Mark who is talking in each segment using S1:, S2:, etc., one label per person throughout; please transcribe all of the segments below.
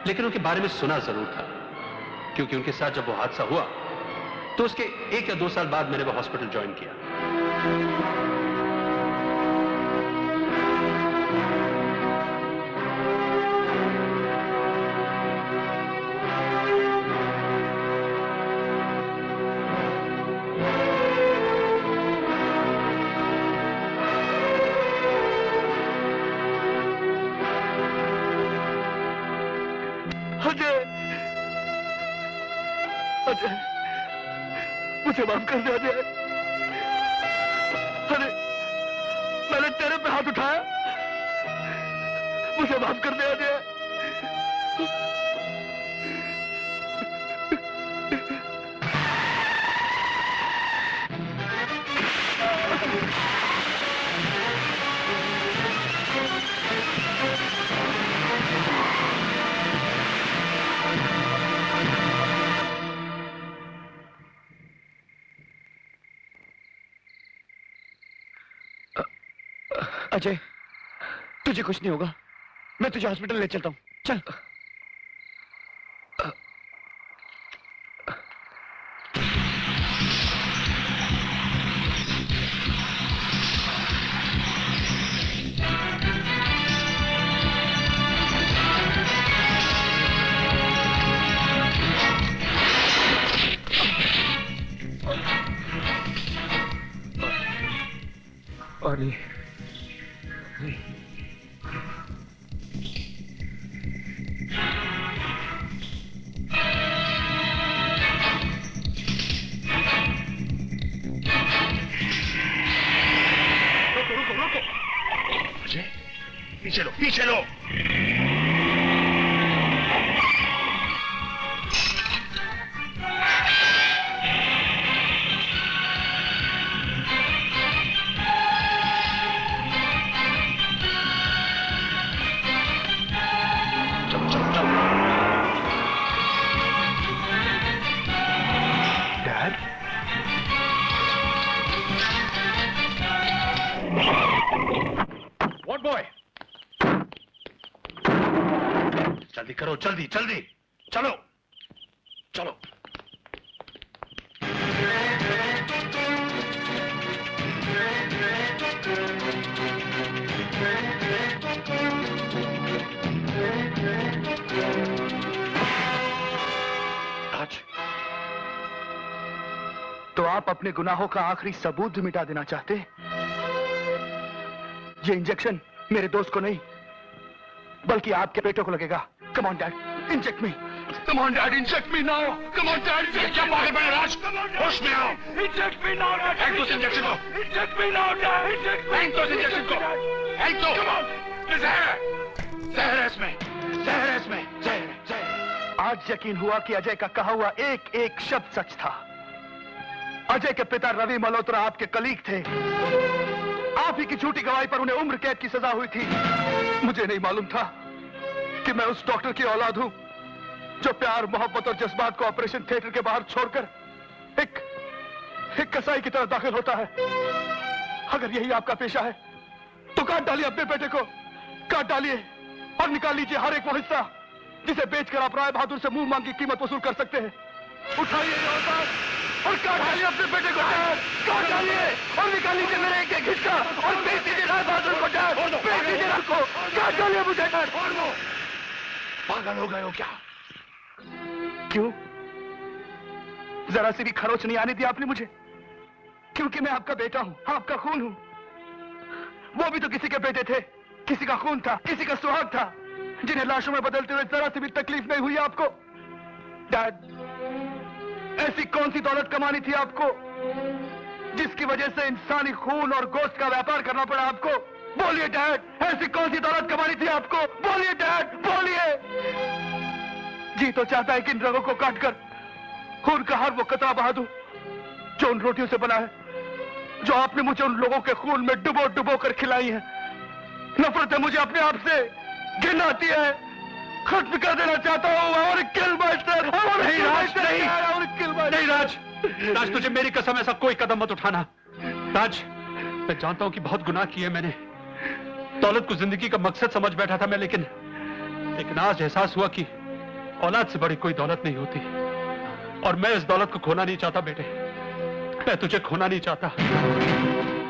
S1: लेकिन उनके बारे में सुना जरूर था, क्योंकि उनके साथ जब वो हादसा हुआ तो उसके 1 या 2 साल बाद मैंने वो हॉस्पिटल ज्वाइन किया।
S2: अजय, मुझे माफ कर दे अजय। अरे मैंने तेरे पे हाथ उठाया, मुझे माफ कर दे अजय। अजय, तुझे कुछ नहीं होगा, मैं तुझे हॉस्पिटल ले चलता हूं, चल। अली
S3: पीछे लो, पीछे लो। जल्दी करो, जल्दी जल्दी, चलो चलो।
S2: आज तो आप अपने गुनाहों का आखिरी सबूत मिटा देना चाहते? ये इंजेक्शन मेरे दोस्त को नहीं बल्कि आपके बेटों को लगेगा। Come on, Dad, inject me. Come on, Dad, inject me now. Come on, Dad, inject me.
S3: पागल बने राज, होश में आओ।
S2: Inject me now, Dad.
S3: फेंक दो इस इंजेक्शन को।
S2: Inject me now, Dad. Inject me.
S3: फेंक दो इस इंजेक्शन को। फेंक दो।
S2: Come on.
S3: ये जहर है, जहर है इसमें, जहर है इसमें, जहर है, जहर है।
S2: आज यकीन हुआ कि अजय का कहा हुआ एक एक शब्द सच था। अजय के पिता रवि मल्होत्रा आपके कलीग थे। आप ही की झूठी गवाही पर उन्हें उम्र कैद की सजा हुई थी। मुझे नहीं मालूम था कि मैं उस डॉक्टर की औलाद हूं जो प्यार, मोहब्बत और जज्बात को ऑपरेशन थिएटर के बाहर छोड़कर एक कसाई की तरह दाखिल होता है। अगर यही आपका पेशा है तो काट डालिए अपने बेटे को, काट डालिए और निकाल लीजिए हर एक वो हिस्सा जिसे बेचकर आप राय बहादुर से मुंह मांग की कीमत वसूल कर सकते हैं। उठाइए ये औजार और काट डालिए अपने बेटे को, काट डालिए और निकाल लीजिए मेरे एक एक हिस्सा और बेच दीजिए राय बहादुर को, बेच दीजिए को, काट डालिए मुझे।
S3: पागल हो गए हो क्या?
S2: क्यों? जरा सी भी खरोच नहीं आने दी आपने मुझे, क्योंकि मैं आपका बेटा हूं, आपका खून हूं। वो भी तो किसी के बेटे थे, किसी का खून था, किसी का सुहाग था, जिन्हें लाशों में बदलते हुए जरा सी भी तकलीफ नहीं हुई आपको। डैड, ऐसी कौन सी दौलत कमानी थी आपको जिसकी वजह से इंसानी खून और गोश्त का व्यापार करना पड़ा आपको? बोलिए डैड, ऐसी कौन सी दौलत कमानी थी आपको? बोलिए डैड, बोलिए। जी तो चाहता है कि इन रगों को काटकर खून का हर वो कतरा बहा दूं जो उन रोटियों से बना है, जो आपने मुझे उन लोगों के खून में डुबो डुबो कर खिलाई है। नफरत है मुझे अपने आप से, घिन आती है, खत्म कर देना चाहता हूँ। और किल मास्टर,
S1: नहीं राज, नहीं राज, राज तुझे मेरी कसम ऐसा कोई कदम मत उठाना। राज, मैं जानता हूं कि बहुत गुनाह किए मैंने, दौलत को जिंदगी का मकसद समझ बैठा था मैं, लेकिन आज एहसास हुआ कि औलाद से बड़ी कोई दौलत नहीं होती, और मैं इस दौलत को खोना नहीं चाहता बेटे। मैं तुझे खोना नहीं चाहता।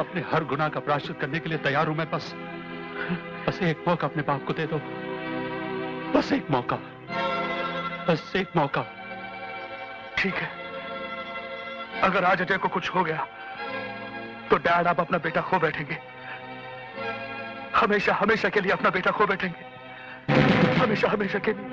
S1: अपने हर गुनाह का प्रायश्चित करने के लिए तैयार हूं मैं। बस एक मौका अपने बाप को दे दो। बस एक मौका, बस एक मौका।
S2: ठीक है, अगर आज अजय को कुछ हो गया तो डैड आप अपना बेटा खो बैठेंगे। हमेशा हमेशा के लिए अपना बेटा खो बैठेंगे। हमेशा हमेशा के लिए।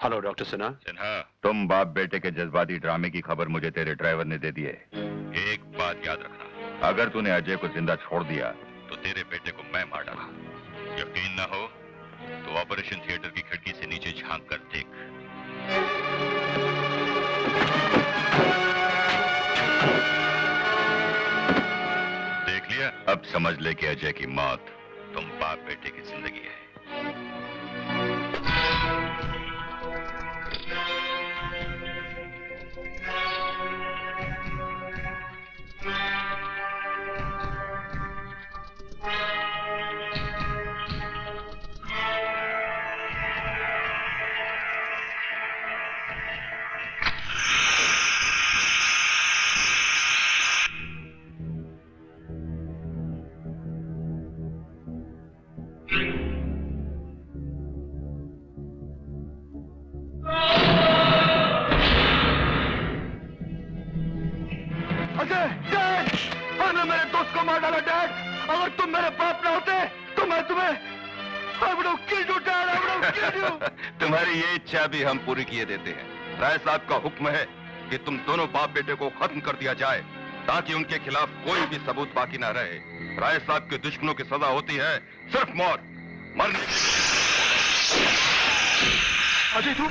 S1: Hello doctor Sinha.
S4: सिन्हा, तुम बाप बेटे के जज्बाती ड्रामे की खबर मुझे तेरे ड्राइवर ने दे दी है। एक बात याद रखना, अगर तूने अजय को जिंदा छोड़ दिया तो तेरे बेटे को मैं मार डाला। यकीन ना हो तो ऑपरेशन थिएटर की खिड़की से नीचे झांक कर देख। देख लिया? अब समझ ले कि अजय की मौत तुम बाप बेटे की जिंदगी है।
S2: मेरे दोस्त को मार डाला डैड। अगर तुम मेरे बाप ना होते तो मैं तुम्हें I would have killed you, Dad. I would have killed you.
S4: तुम्हारी ये इच्छा भी हम पूरी किए देते हैं। राय साहब का हुक्म है कि तुम दोनों बाप बेटे को खत्म कर दिया जाए ताकि उनके खिलाफ कोई भी सबूत बाकी ना रहे। राय साहब के दुश्मनों की सजा होती है सिर्फ मौत, मरने की।
S2: अजय तू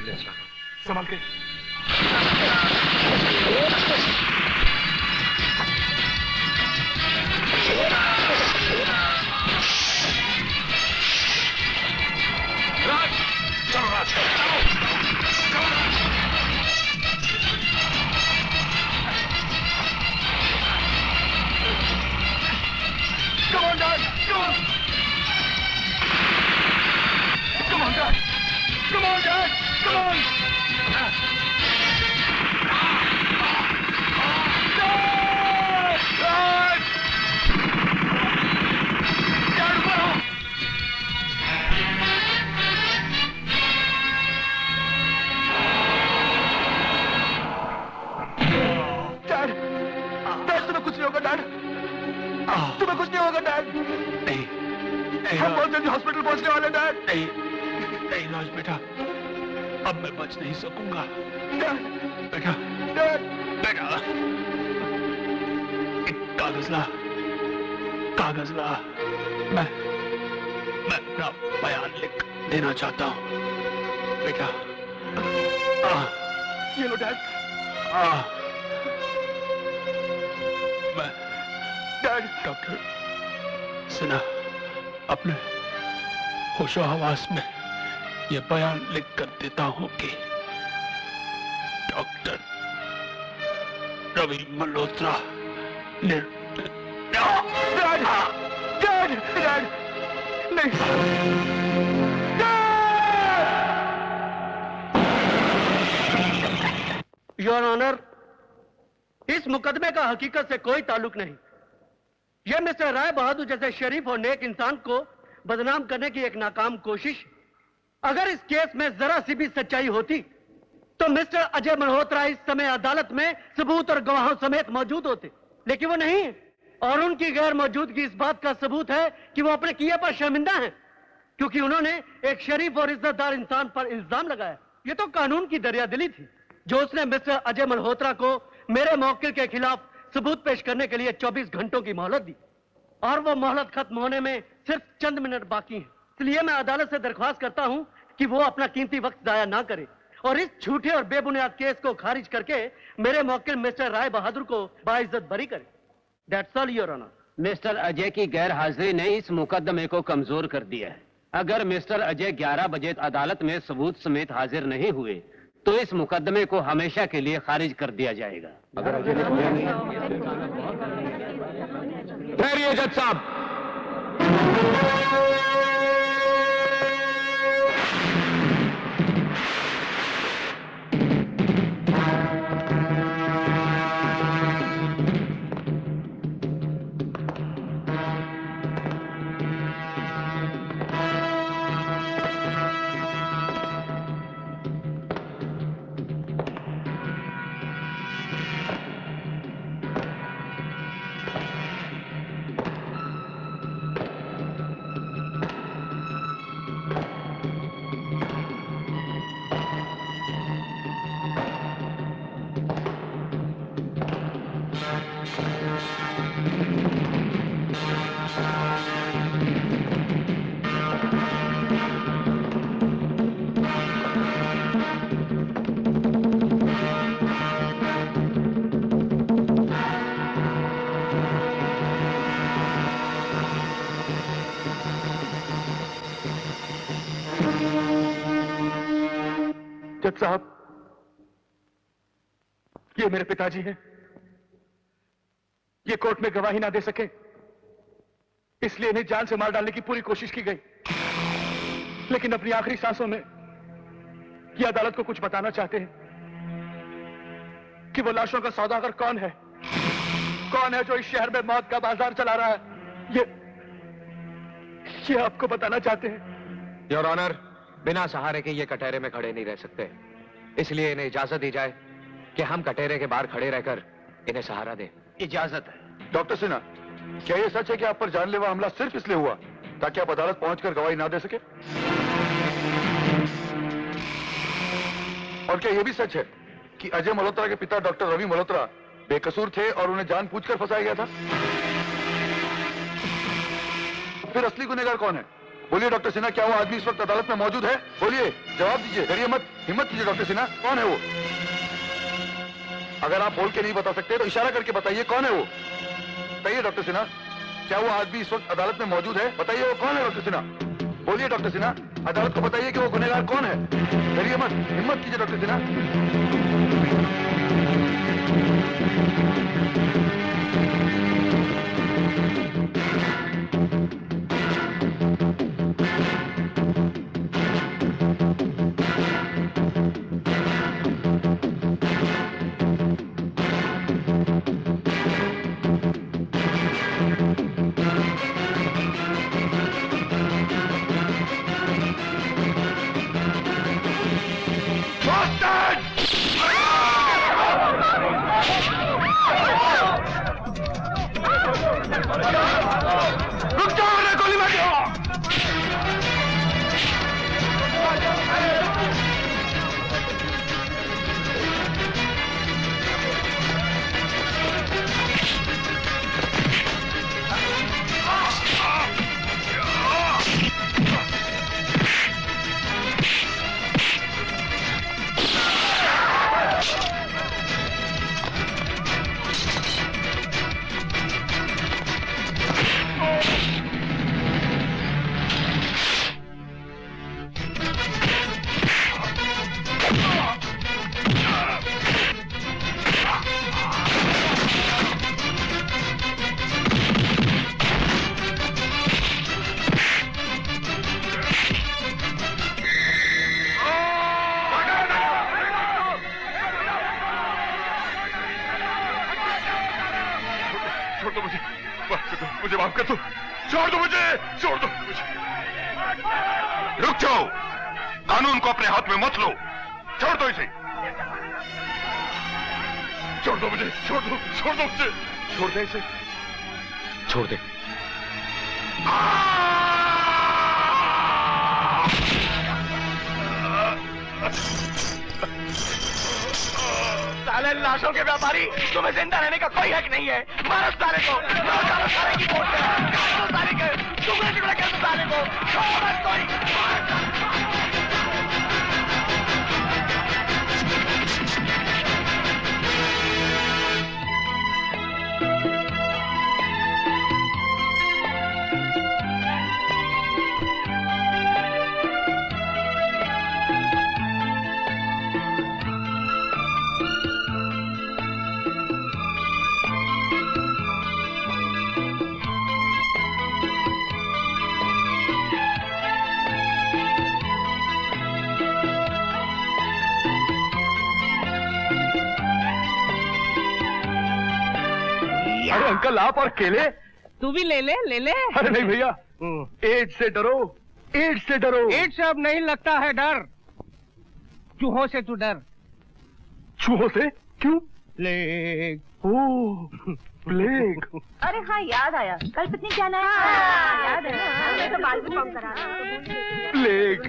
S2: संभाल के।
S3: चलो राज, चलो।
S2: Come on, Dad! Come on! Come on, Dad! Come on, Dad! Come on! Dad! Dad! Dad, ऊपर आओ! Dad! Dad, तुम्हें कुछ नहीं होगा, Dad! तुम्हें कुछ नहीं होगा, डैड।
S1: नहीं,
S2: हम बहुत जल्दी हॉस्पिटल पहुंचने वाले, डैड।
S1: नहीं राज बेटा, अब मैं बच नहीं सकूंगा।
S2: डैड,
S1: बेटा,
S2: डैड,
S1: बेटा, एक कागज ला, कागज ला। मैं अपना बयान लिख देना चाहता हूँ, बेटा।
S2: ये लो, डैड।
S1: मैं
S2: डैड,
S1: डॉक्टर सिन्हा अपने होशो हवास में यह बयान लिख कर देता हूं कि डॉक्टर रवि मल्होत्रा ने
S2: डैड, डैड, डैड, नहीं,
S5: योर ऑनर, इस मुकदमे का हकीकत से कोई ताल्लुक नहीं। यह मिस्टर राय बहादुर जैसे शरीफ और नेक इंसान को बदनाम करने की एक नाकाम कोशिश। अगर इस केस में जरा सी भी सच्चाई होती तो मिस्टर अजय मल्होत्रा इस समय अदालत में सबूत और गवाहों समेत मौजूद होते, लेकिन वो नहीं है। और उनकी गैर मौजूदगी इस बात का सबूत है कि वो अपने किए पर शर्मिंदा हैं, क्योंकि उन्होंने एक शरीफ और इज्जतदार इंसान पर इल्जाम लगाया। ये तो कानून की दरियादिली थी जो उसने मिस्टर अजय मल्होत्रा को मेरे मौकिल के खिलाफ सबूत पेश करने के लिए 24 घंटों की मोहलत दी, और वो मोहलत खत्म होने में सिर्फ चंद मिनट बाकी हैं। इसलिए मैं अदालत से दरख्वास्त करता हूं कि वो अपना कीमती वक्त जाया ना करे और इस झूठे और बेबुनियाद केस को खारिज करके मेरे मौकिल मिस्टर राय बहादुर को बाइज्जत बरी करे। That's all your honour.
S6: Mister Ajay की गैर हाजिरी ने इस मुकदमे को कमजोर कर दिया है। अगर मिस्टर अजय 11 बजे अदालत में सबूत समेत हाजिर नहीं हुए तो इस मुकदमे को हमेशा के लिए खारिज कर दिया जाएगा। अगर अजय
S4: ठहरिए जज साहब।
S2: जज साहब, ये मेरे पिताजी हैं। ये कोर्ट में गवाही ना दे सके, इसलिए इन्हें जान से मार डालने की पूरी कोशिश की गई, लेकिन अपनी आखिरी सांसों में ये अदालत को कुछ बताना चाहते हैं कि वो लाशों का सौदागर कौन है जो इस शहर में मौत का बाजार चला रहा है। ये आपको बताना चाहते हैं।
S7: योर ऑनर, बिना सहारे के ये कटहरे में खड़े नहीं रह सकते, इसलिए इन्हें इजाजत दी जाए कि हम कटहरे के बाहर खड़े रहकर इन्हें सहारा दें।
S6: इजाजत है।
S4: डॉक्टर सिन्हा, क्या ये सच है कि आप पर जानलेवा हमला सिर्फ इसलिए हुआ ताकि आप अदालत पहुंचकर गवाही ना दे सके? और क्या यह भी सच है कि अजय मल्होत्रा के पिता डॉक्टर रवि मल्होत्रा बेकसूर थे और उन्हें जानबूझकर फंसाया गया था? फिर असली गुनहगार कौन है?
S2: बोलिए डॉक्टर सिन्हा, क्या वो आदमी इस वक्त अदालत में मौजूद है? बोलिए, जवाब दीजिए, डरिए मत, हिम्मत कीजिए डॉक्टर सिन्हा, कौन है वो? अगर आप बोल के नहीं बता सकते तो इशारा करके बताइए, कौन है वो? बताइए डॉक्टर सिन्हा, क्या वो आदमी इस वक्त अदालत में मौजूद है? बताइए वो कौन है डॉक्टर सिन्हा? बोलिए डॉक्टर सिन्हा, अदालत को बताइए कि वो गुनहगार कौन है? डरिए मत, हिम्मत कीजिए डॉक्टर सिन्हा।
S3: रुक जाओ, वरना गोली मार दो। छोड़ दो मुझे, माफ कर दो, मुझे माफ कर दो, छोड़ दो मुझे, छोड़ दो मुझे।
S4: रुक जाओ, कानून को अपने हाथ में मत लो, छोड़ दो इसे।
S3: छोड़ दो मुझे, छोड़ दो, छोड़ दो मुझे, छोड़ दे इसे, छोड़ दे। साले लाशों के व्यापारी, तुम्हें जिंदा रहने का कोई हक नहीं है। मारो साले को, मारो साले की वोट काटो साले के, टुकड़े टुकड़े कर दो साले को, छोड़ो मत कोई। अरे अंकल, आप और केले?
S8: तू भी ले ले, ले ले।
S3: अरे नहीं भैया, एड्स से डरो, एड्स से डरो।
S8: एड्स से अब नहीं लगता है डर, चूहों से तू डर।
S3: चूहों से? क्यों?
S8: प्लेग।
S3: ओह, प्लेग।
S9: अरे हाँ, याद आया, कल पिकनिक जाना है। याद है ना, हमने तो बाल भी कम करा।
S3: Plague,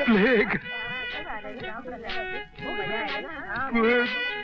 S3: plague, plague.